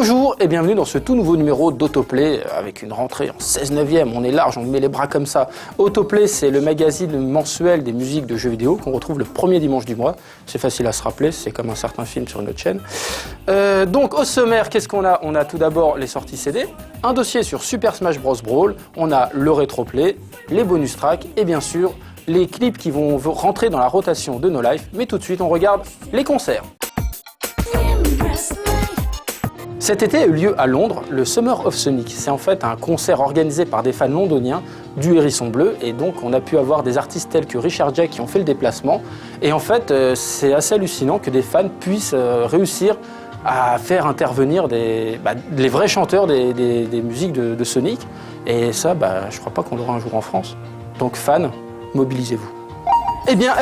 Bonjour et bienvenue dans ce tout nouveau numéro d'Autoplay avec une rentrée en 16/9e, on est large, on met les bras comme ça. Autoplay, c'est le magazine mensuel des musiques de jeux vidéo qu'on retrouve le premier dimanche du mois. C'est facile à se rappeler, c'est comme un certain film sur notre chaîne. Donc au sommaire, qu'est-ce qu'on a? On a tout d'abord les sorties CD, un dossier sur Super Smash Bros Brawl, on a le rétroplay, les bonus tracks et bien sûr les clips qui vont rentrer dans la rotation de No Life. Mais tout de suite, on regarde les concerts. Cet été a eu lieu à Londres le Summer of Sonic. C'est en fait un concert organisé par des fans londoniens du Hérisson Bleu et donc on a pu avoir des artistes tels que Richard Jacques qui ont fait le déplacement. Et en fait, c'est assez hallucinant que des fans puissent réussir à faire intervenir les vrais chanteurs des musiques de Sonic. Et ça, je crois pas qu'on l'aura un jour en France. Donc fans, mobilisez-vous. Eh bien,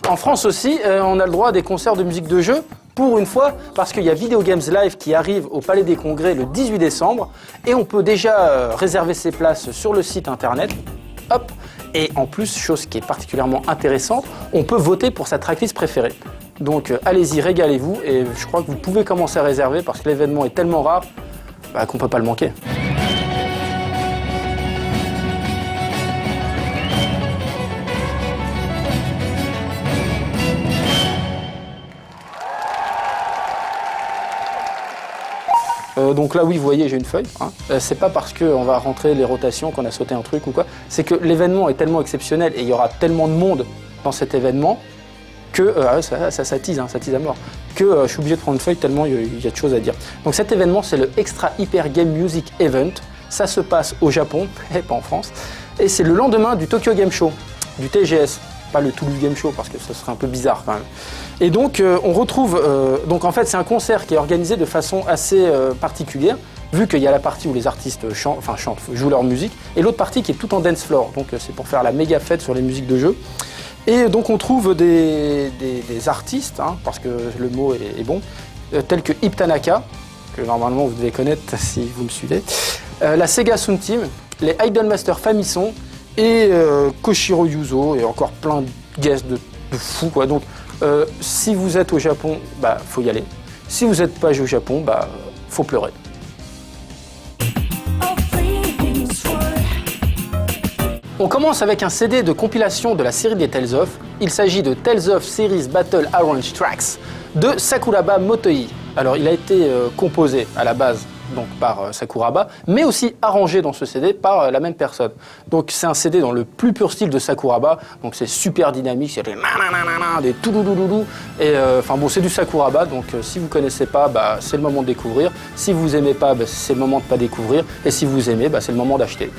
en France aussi, on a le droit à des concerts de musique de jeu. Pour une fois, parce qu'il y a Video Games Live qui arrive au Palais des Congrès le 18 décembre et on peut déjà réserver ses places sur le site internet. Hop. Et en plus, chose qui est particulièrement intéressante, on peut voter pour sa tracklist préférée. Donc allez-y, régalez-vous et je crois que vous pouvez commencer à réserver parce que l'événement est tellement rare qu'on ne peut pas le manquer. Donc là, oui, vous voyez, j'ai une feuille. C'est pas parce qu'on va rentrer les rotations qu'on a sauté un truc ou quoi. C'est que l'événement est tellement exceptionnel et il y aura tellement de monde dans cet événement que ça tease à mort. Que je suis obligé de prendre une feuille tellement il y a de choses à dire. Donc cet événement, c'est le Extra Hyper Game Music Event. Ça se passe au Japon, et pas en France. Et c'est le lendemain du Tokyo Game Show, du TGS. Pas le Toulouse Game Show parce que ce serait un peu bizarre quand même. Et donc on retrouve, donc en fait c'est un concert qui est organisé de façon assez particulière, vu qu'il y a la partie où les artistes jouent leur musique, et l'autre partie qui est tout en dance floor, donc c'est pour faire la méga fête sur les musiques de jeu. Et donc on trouve des artistes, parce que le mot est bon, tels que Ip Tanaka, que normalement vous devez connaître si vous me suivez, la Sega Sound Team, les Idolmaster Famison, et Koshiro Yuzo et encore plein de guests de fous quoi. Donc si vous êtes au Japon, faut y aller. Si vous n'êtes pas au Japon, faut pleurer. On commence avec un CD de compilation de la série des Tales of. Il s'agit de Tales of Series Battle Arrange Tracks de Sakuraba Motoi. Alors il a été composé à la base donc par Sakuraba, mais aussi arrangé dans ce CD par la même personne. Donc c'est un CD dans le plus pur style de Sakuraba, donc c'est super dynamique, c'est des touloulouloulou, et c'est du Sakuraba, donc si vous connaissez pas, c'est le moment de découvrir, si vous aimez pas, c'est le moment de pas découvrir, et si vous aimez, c'est le moment d'acheter.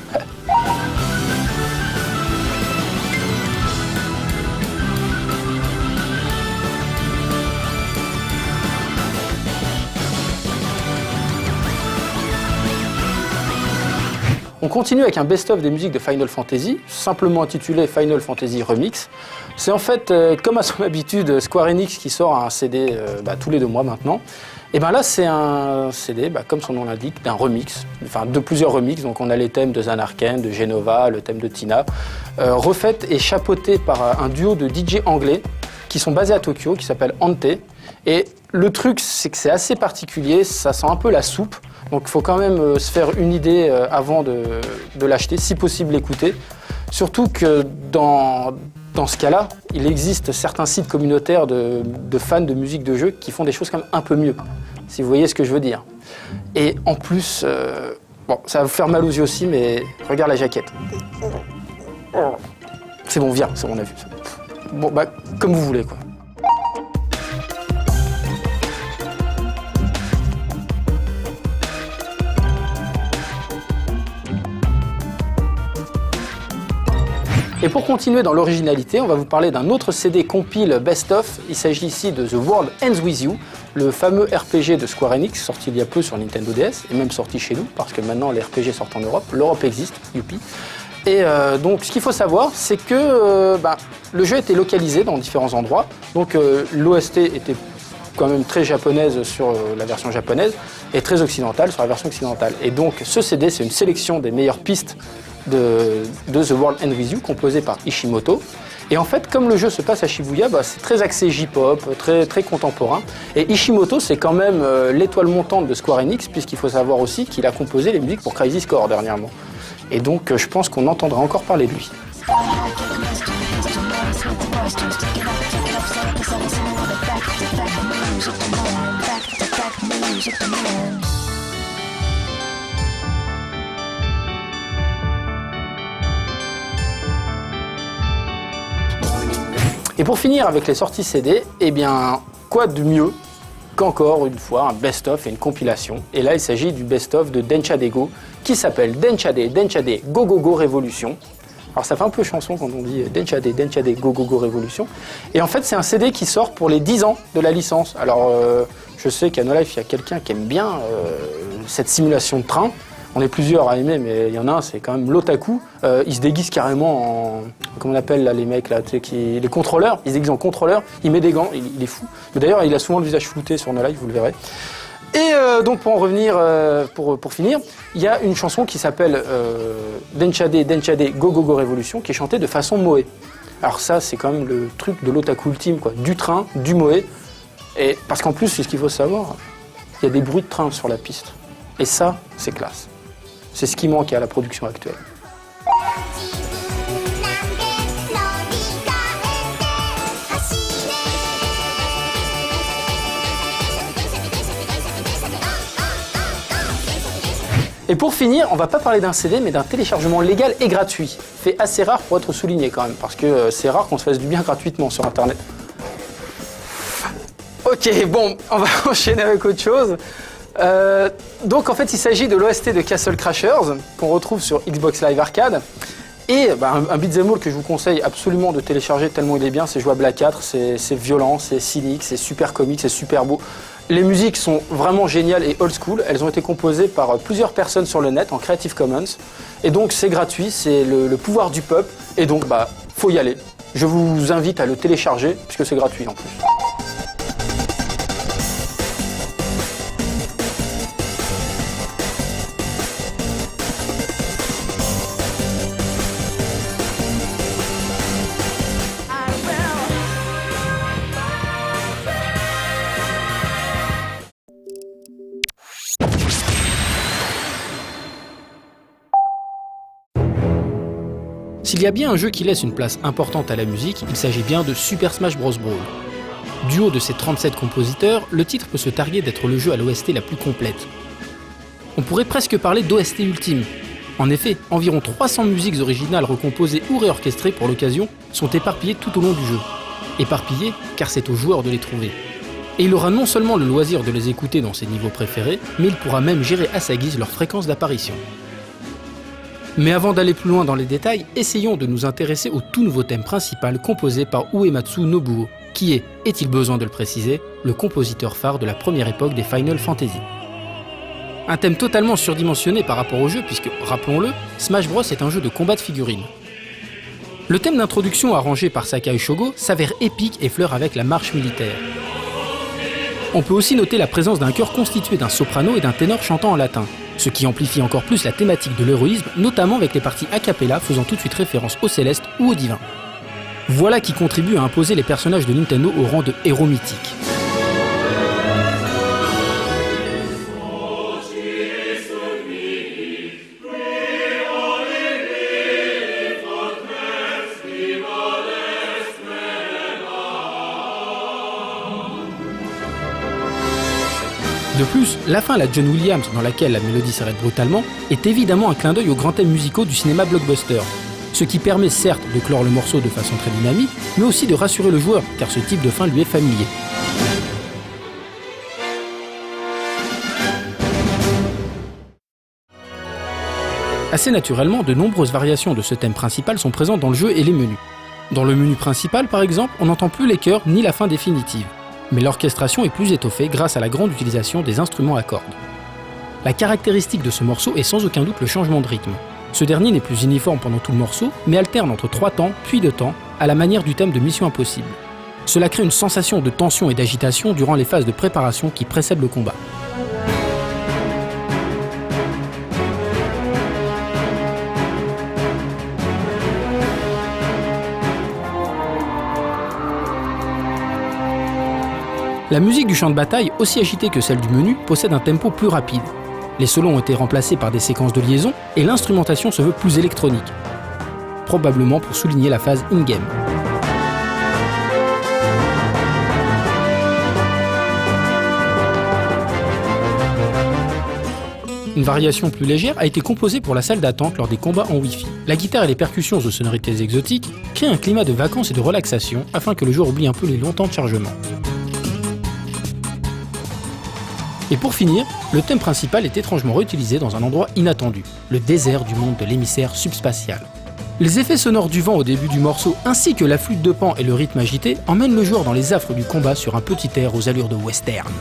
On continue avec un best-of des musiques de Final Fantasy, simplement intitulé Final Fantasy Remix. C'est en fait, comme à son habitude, Square Enix qui sort un CD tous les 2 mois maintenant. Et là, c'est un CD, comme son nom l'indique, d'un remix, de plusieurs remixes. Donc on a les thèmes de Zanarkand, de Genova, le thème de Tina, refaites et chapeautés par un duo de DJ anglais qui sont basés à Tokyo, qui s'appelle Ante. Et le truc, c'est que c'est assez particulier, ça sent un peu la soupe. Donc il faut quand même se faire une idée avant de l'acheter, si possible l'écouter. Surtout que dans ce cas-là, il existe certains sites communautaires de fans de musique de jeu qui font des choses quand même un peu mieux, si vous voyez ce que je veux dire. Et en plus, ça va vous faire mal aux yeux aussi, mais regarde la jaquette. C'est bon, viens, c'est bon, on a vu. Bon, comme vous voulez, quoi. Et pour continuer dans l'originalité, on va vous parler d'un autre CD compile best-of. Il s'agit ici de The World Ends With You, le fameux RPG de Square Enix, sorti il y a peu sur Nintendo DS, et même sorti chez nous, parce que maintenant les RPG sortent en Europe. L'Europe existe, youpi. Et donc ce qu'il faut savoir, c'est que le jeu était localisé dans différents endroits. Donc l'OST était quand même très japonaise sur la version japonaise, et très occidentale sur la version occidentale. Et donc ce CD, c'est une sélection des meilleures pistes de The World Ends With You, composé par Ishimoto. Et en fait, comme le jeu se passe à Shibuya, c'est très axé J-pop, très, très contemporain. Et Ishimoto, c'est quand même l'étoile montante de Square Enix, puisqu'il faut savoir aussi qu'il a composé les musiques pour Crisis Core dernièrement. Et donc, je pense qu'on entendra encore parler de lui. Et pour finir avec les sorties CD, eh bien, quoi de mieux qu'encore une fois un best-of et une compilation. Et là, il s'agit du best-of de Denchade Go, qui s'appelle Denchade Go Go Go Révolution. Alors ça fait un peu chanson quand on dit Denchade Go Go Go Révolution. Et en fait, c'est un CD qui sort pour les 10 ans de la licence. Alors, je sais qu'à No Life, il y a quelqu'un qui aime bien cette simulation de train. On est plusieurs à aimer, mais il y en a un, c'est quand même l'otaku. Il se déguise carrément en... Comment on appelle là, les mecs là, les contrôleurs. Il se déguise en contrôleur, il met des gants, il est fou. Mais d'ailleurs, il a souvent le visage flouté sur No Life, vous le verrez. Et donc pour en revenir, pour finir, il y a une chanson qui s'appelle Denchade Go Go Go Révolution, qui est chantée de façon moé. Alors ça, c'est quand même le truc de l'otaku ultime, quoi. Du train, du moé. Et parce qu'en plus, c'est ce qu'il faut savoir, il y a des bruits de train sur la piste. Et ça, c'est classe. C'est ce qui manque à la production actuelle. Et pour finir, on va pas parler d'un CD, mais d'un téléchargement légal et gratuit. Fait assez rare pour être souligné quand même, parce que c'est rare qu'on se fasse du bien gratuitement sur Internet. Ok, bon, on va enchaîner avec autre chose. Donc en fait, il s'agit de l'OST de Castle Crashers, qu'on retrouve sur Xbox Live Arcade. Et un beat'em all que je vous conseille absolument de télécharger tellement il est bien, c'est jouable à 4, c'est violent, c'est cynique, c'est super comique, c'est super beau. Les musiques sont vraiment géniales et old school. Elles ont été composées par plusieurs personnes sur le net en Creative Commons. Et donc c'est gratuit, c'est le pouvoir du peuple. Et donc faut y aller. Je vous invite à le télécharger puisque c'est gratuit en plus. S'il y a bien un jeu qui laisse une place importante à la musique, il s'agit bien de Super Smash Bros. Brawl. Du haut de ses 37 compositeurs, le titre peut se targuer d'être le jeu à l'OST la plus complète. On pourrait presque parler d'OST ultime. En effet, environ 300 musiques originales recomposées ou réorchestrées pour l'occasion sont éparpillées tout au long du jeu. Éparpillées, car c'est au joueur de les trouver. Et il aura non seulement le loisir de les écouter dans ses niveaux préférés, mais il pourra même gérer à sa guise leur fréquence d'apparition. Mais avant d'aller plus loin dans les détails, essayons de nous intéresser au tout nouveau thème principal composé par Uematsu Nobuo, qui est-il besoin de le préciser, le compositeur phare de la première époque des Final Fantasy. Un thème totalement surdimensionné par rapport au jeu puisque, rappelons-le, Smash Bros est un jeu de combat de figurines. Le thème d'introduction arrangé par Sakai Shogo s'avère épique et fleure avec la marche militaire. On peut aussi noter la présence d'un chœur constitué d'un soprano et d'un ténor chantant en latin, ce qui amplifie encore plus la thématique de l'héroïsme, notamment avec les parties a cappella faisant tout de suite référence au céleste ou au divin. Voilà qui contribue à imposer les personnages de Nintendo au rang de héros mythiques. De plus, la fin à la John Williams, dans laquelle la mélodie s'arrête brutalement, est évidemment un clin d'œil aux grands thèmes musicaux du cinéma blockbuster. Ce qui permet certes de clore le morceau de façon très dynamique, mais aussi de rassurer le joueur, car ce type de fin lui est familier. Assez naturellement, de nombreuses variations de ce thème principal sont présentes dans le jeu et les menus. Dans le menu principal, par exemple, on n'entend plus les chœurs ni la fin définitive. Mais l'orchestration est plus étoffée grâce à la grande utilisation des instruments à cordes. La caractéristique de ce morceau est sans aucun doute le changement de rythme. Ce dernier n'est plus uniforme pendant tout le morceau, mais alterne entre 3 temps, puis 2 temps, à la manière du thème de Mission Impossible. Cela crée une sensation de tension et d'agitation durant les phases de préparation qui précèdent le combat. La musique du champ de bataille, aussi agitée que celle du menu, possède un tempo plus rapide. Les solos ont été remplacés par des séquences de liaison et l'instrumentation se veut plus électronique, probablement pour souligner la phase in-game. Une variation plus légère a été composée pour la salle d'attente lors des combats en Wi-Fi. La guitare et les percussions aux sonorités exotiques créent un climat de vacances et de relaxation afin que le joueur oublie un peu les longs temps de chargement. Et pour finir, le thème principal est étrangement réutilisé dans un endroit inattendu, le désert du monde de l'émissaire subspatial. Les effets sonores du vent au début du morceau ainsi que la flûte de Pan et le rythme agité emmènent le joueur dans les affres du combat sur un petit air aux allures de western.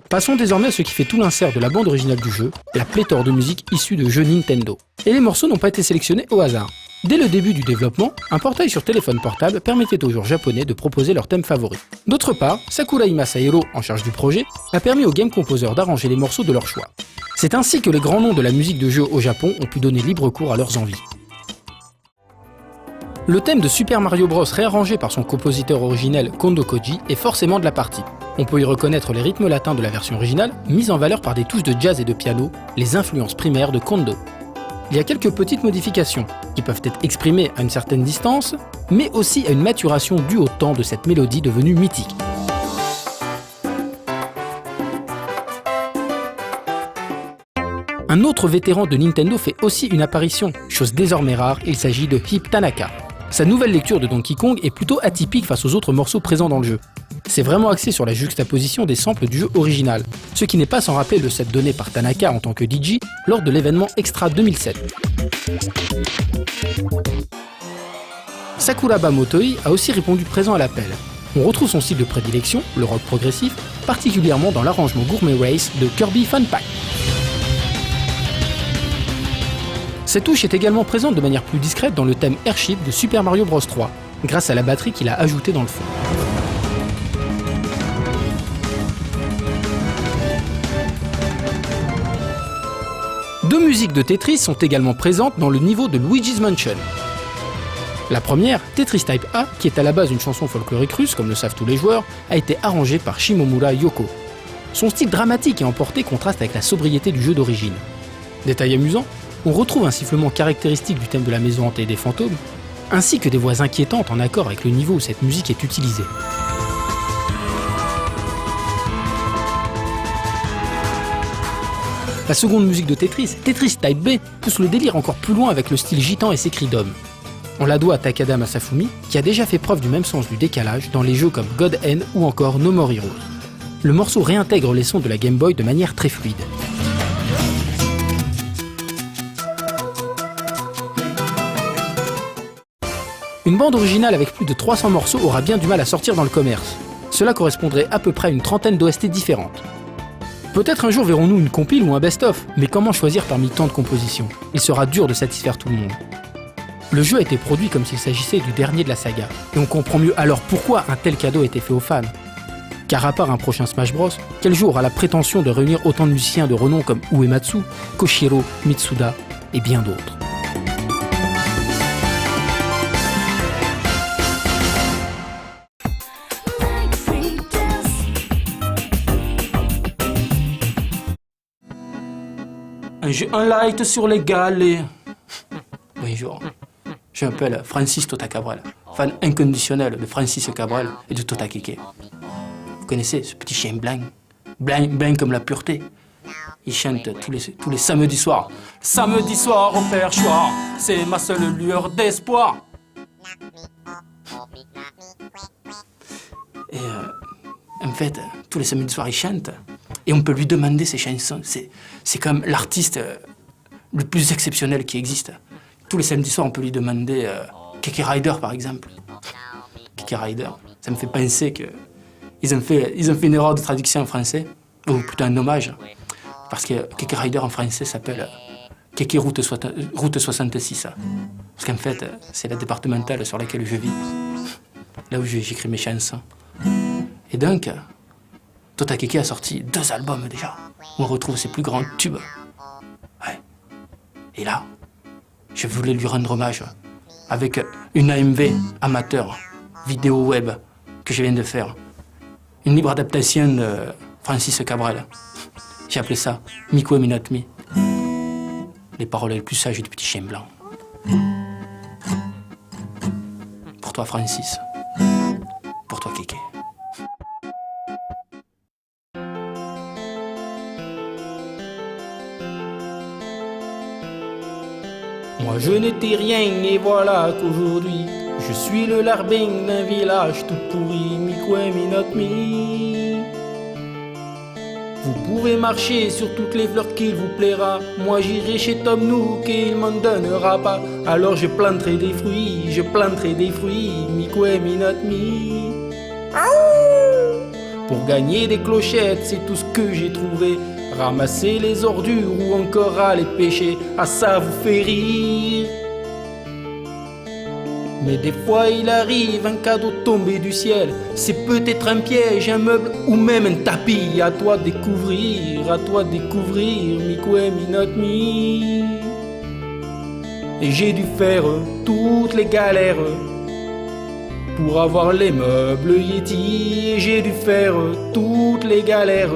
Passons désormais à ce qui fait tout l'insert de la bande originale du jeu, la pléthore de musique issue de jeux Nintendo. Et les morceaux n'ont pas été sélectionnés au hasard. Dès le début du développement, un portail sur téléphone portable permettait aux joueurs japonais de proposer leur thème favori. D'autre part, Sakurai Masahiro, en charge du projet, a permis aux game composers d'arranger les morceaux de leur choix. C'est ainsi que les grands noms de la musique de jeu au Japon ont pu donner libre cours à leurs envies. Le thème de Super Mario Bros réarrangé par son compositeur originel Kondo Koji est forcément de la partie. On peut y reconnaître les rythmes latins de la version originale, mis en valeur par des touches de jazz et de piano, les influences primaires de Kondo. Il y a quelques petites modifications, qui peuvent être exprimées à une certaine distance, mais aussi à une maturation due au temps de cette mélodie devenue mythique. Un autre vétéran de Nintendo fait aussi une apparition, chose désormais rare, il s'agit de Hip Tanaka. Sa nouvelle lecture de Donkey Kong est plutôt atypique face aux autres morceaux présents dans le jeu. C'est vraiment axé sur la juxtaposition des samples du jeu original, ce qui n'est pas sans rappeler le set donné par Tanaka en tant que DJ lors de l'événement Extra 2007. Sakuraba Motoi a aussi répondu présent à l'appel. On retrouve son style de prédilection, le rock progressif, particulièrement dans l'arrangement Gourmet Race de Kirby Fun Pack. Cette touche est également présente de manière plus discrète dans le thème Airship de Super Mario Bros 3, grâce à la batterie qu'il a ajoutée dans le fond. Deux musiques de Tetris sont également présentes dans le niveau de Luigi's Mansion. La première, Tetris Type A, qui est à la base une chanson folklorique russe, comme le savent tous les joueurs, a été arrangée par Shimomura Yoko. Son style dramatique et emporté contraste avec la sobriété du jeu d'origine. Détail amusant, on retrouve un sifflement caractéristique du thème de la maison hantée des fantômes, ainsi que des voix inquiétantes en accord avec le niveau où cette musique est utilisée. La seconde musique de Tetris, Tetris Type B, pousse le délire encore plus loin avec le style gitan et ses cris d'homme. On la doit à Takada Masafumi, qui a déjà fait preuve du même sens du décalage dans les jeux comme God End ou encore No More Heroes. Le morceau réintègre les sons de la Game Boy de manière très fluide. Une bande originale avec plus de 300 morceaux aura bien du mal à sortir dans le commerce. Cela correspondrait à peu près à une trentaine d'OST différentes. Peut-être un jour verrons-nous une compile ou un best-of, mais comment choisir parmi tant de compositions? Il sera dur de satisfaire tout le monde. Le jeu a été produit comme s'il s'agissait du dernier de la saga, et on comprend mieux alors pourquoi un tel cadeau a été fait aux fans. Car à part un prochain Smash Bros, quel jeu aura la prétention de réunir autant de musiciens de renom comme Uematsu, Koshiro, Mitsuda et bien d'autres? J'ai un light sur les galets. Bonjour. Je m'appelle Francis Tota Cabrel, fan inconditionnel de Francis Cabrel et de Tota Keke. Vous connaissez ce petit chien blanc, blanc comme la pureté. Il chante tous les samedis soirs. Samedi soir au perchoir, c'est ma seule lueur d'espoir. Et en fait, tous les samedis soirs, il chante. Et on peut lui demander ses chansons. C'est comme l'artiste le plus exceptionnel qui existe. Tous les samedis soirs, on peut lui demander Keke Rider, par exemple. Keke Rider, ça me fait penser qu'ils ont fait une erreur de traduction en français, ou plutôt un hommage, parce que Keke Rider en français s'appelle Keke Route 66. Parce qu'en fait, c'est la départementale sur laquelle je vis, là où j'écris mes chansons. Et donc, Tota Keke a sorti 2 albums déjà, où on retrouve ses plus grands tubes. Ouais. Et là, Je voulais lui rendre hommage avec une AMV amateur, vidéo web, que je viens de faire. Une libre adaptation de Francis Cabrel. J'ai appelé ça Me Kwe Me Not Me. Les paroles les plus sages du petit chien blanc. Pour toi, Francis. Pour toi, Kéké. Moi je n'étais rien et voilà qu'aujourd'hui je suis le larbin d'un village tout pourri, Me Kwe Me Not Me. Vous pouvez marcher sur toutes les fleurs qu'il vous plaira, moi j'irai chez Tom Nook et il m'en donnera pas. Alors je planterai des fruits, Me Kwe Me Not Me. Pour gagner des clochettes, c'est tout ce que j'ai trouvé. Ramasser les ordures ou encore aller pêcher, ah ça vous fait rire. Mais des fois il arrive un cadeau tombé du ciel. C'est peut-être un piège, un meuble ou même un tapis. À toi de découvrir, Me Kwe Me Not Me. Et j'ai dû faire toutes les galères pour avoir les meubles Yeti. Et j'ai dû faire toutes les galères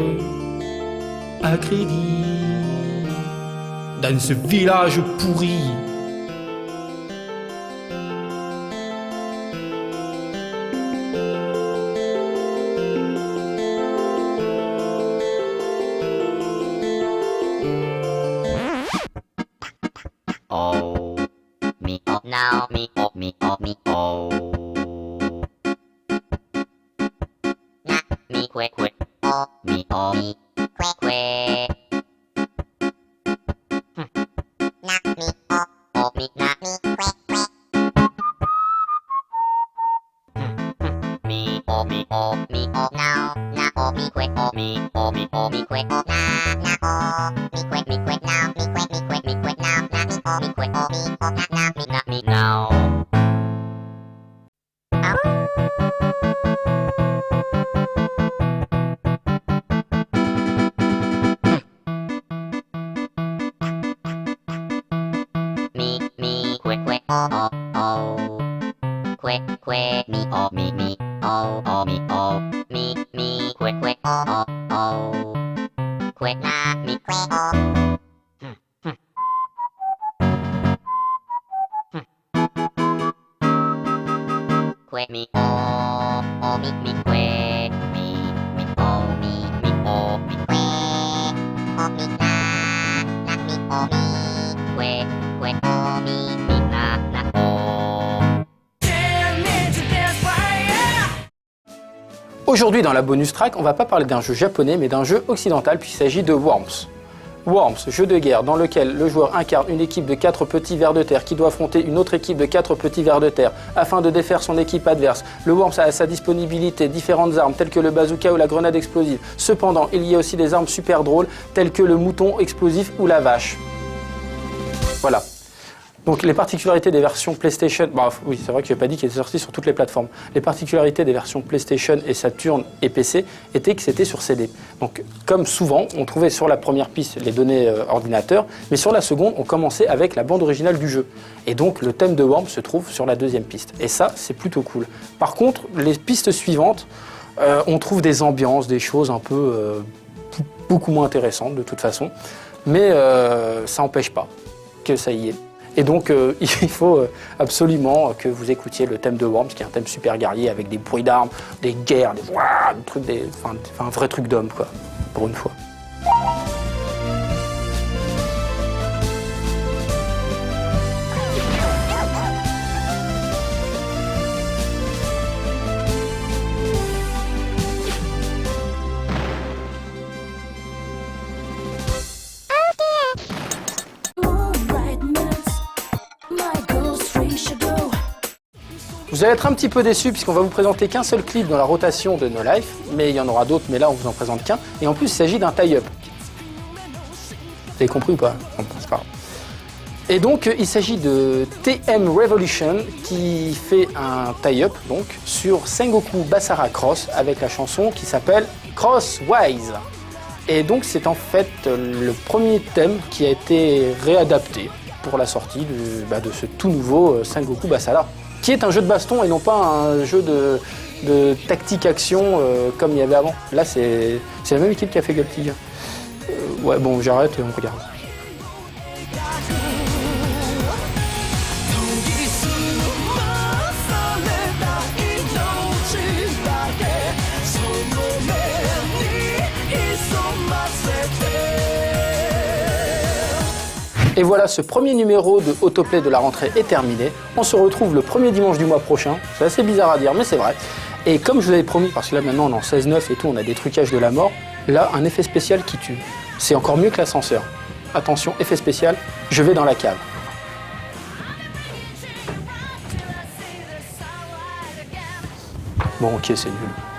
à crédit dans ce village pourri. Oh, me oh now, me oh me oh me oh. Na me kwe kwe oh me oh me kwe kwe. Na me oh me na me kwe kwe. Me oh now, na oh me kwe oh me kwe oh na oh me kwe now me kwe now na me oh me oh na me now. Me kwe oh oh kwe me oh me oh me oh me kwe oh oh kwe na me kwe oh. Kwe me oh me kwe me oh me oh me kwe oh me na me oh me kwe oh me na oh. Aujourd'hui dans la bonus track, on va pas parler d'un jeu japonais mais d'un jeu occidental puisqu'il s'agit de Worms. Worms, jeu de guerre dans lequel le joueur incarne une équipe de 4 petits vers de terre qui doit affronter une autre équipe de 4 petits vers de terre afin de défaire son équipe adverse. Le Worms a à sa disponibilité différentes armes telles que le bazooka ou la grenade explosive. Cependant, il y a aussi des armes super drôles telles que le mouton explosif ou la vache. Voilà. Donc les particularités des versions PlayStation, bah oui c'est vrai que je n'ai pas dit qu'il était sorti sur toutes les plateformes. Les particularités des versions PlayStation et Saturn et PC étaient que c'était sur CD. Donc comme souvent, on trouvait sur la première piste les données ordinateur, mais sur la seconde, on commençait avec la bande originale du jeu. Et donc le thème de Worms se trouve sur la deuxième piste. Et ça, c'est plutôt cool. Par contre, les pistes suivantes, on trouve des ambiances, des choses un peu beaucoup moins intéressantes de toute façon. Mais ça n'empêche pas que ça y est. Et donc, il faut absolument que vous écoutiez le thème de Worms, qui est un thème super guerrier avec des bruits d'armes, des guerres, des trucs, un vrai truc d'homme, quoi, pour une fois. Vous allez être un petit peu déçus puisqu'on va vous présenter qu'un seul clip dans la rotation de No Life, mais il y en aura d'autres, mais là on vous en présente qu'un. Et en plus il s'agit d'un tie-up. Vous avez compris ou pas? C'est pas grave. Et donc il s'agit de TM Revolution qui fait un tie-up donc sur Sengoku Basara Cross avec la chanson qui s'appelle Crosswise. Et donc c'est en fait le premier thème qui a été réadapté pour la sortie de ce tout nouveau Sengoku Basara, qui est un jeu de baston et non pas un jeu de tactique-action comme il y avait avant. Là, c'est la même équipe qui a fait Guilty Gear. Ouais, bon, j'arrête et on regarde. Et voilà, ce premier numéro de Autoplay de la rentrée est terminé. On se retrouve le premier dimanche du mois prochain. C'est assez bizarre à dire, mais c'est vrai. Et comme je vous avais promis, parce que là maintenant on est en 16-9 et tout, on a des trucages de la mort, là, un effet spécial qui tue. C'est encore mieux que l'ascenseur. Attention, effet spécial, je vais dans la cave. Bon, ok, c'est nul.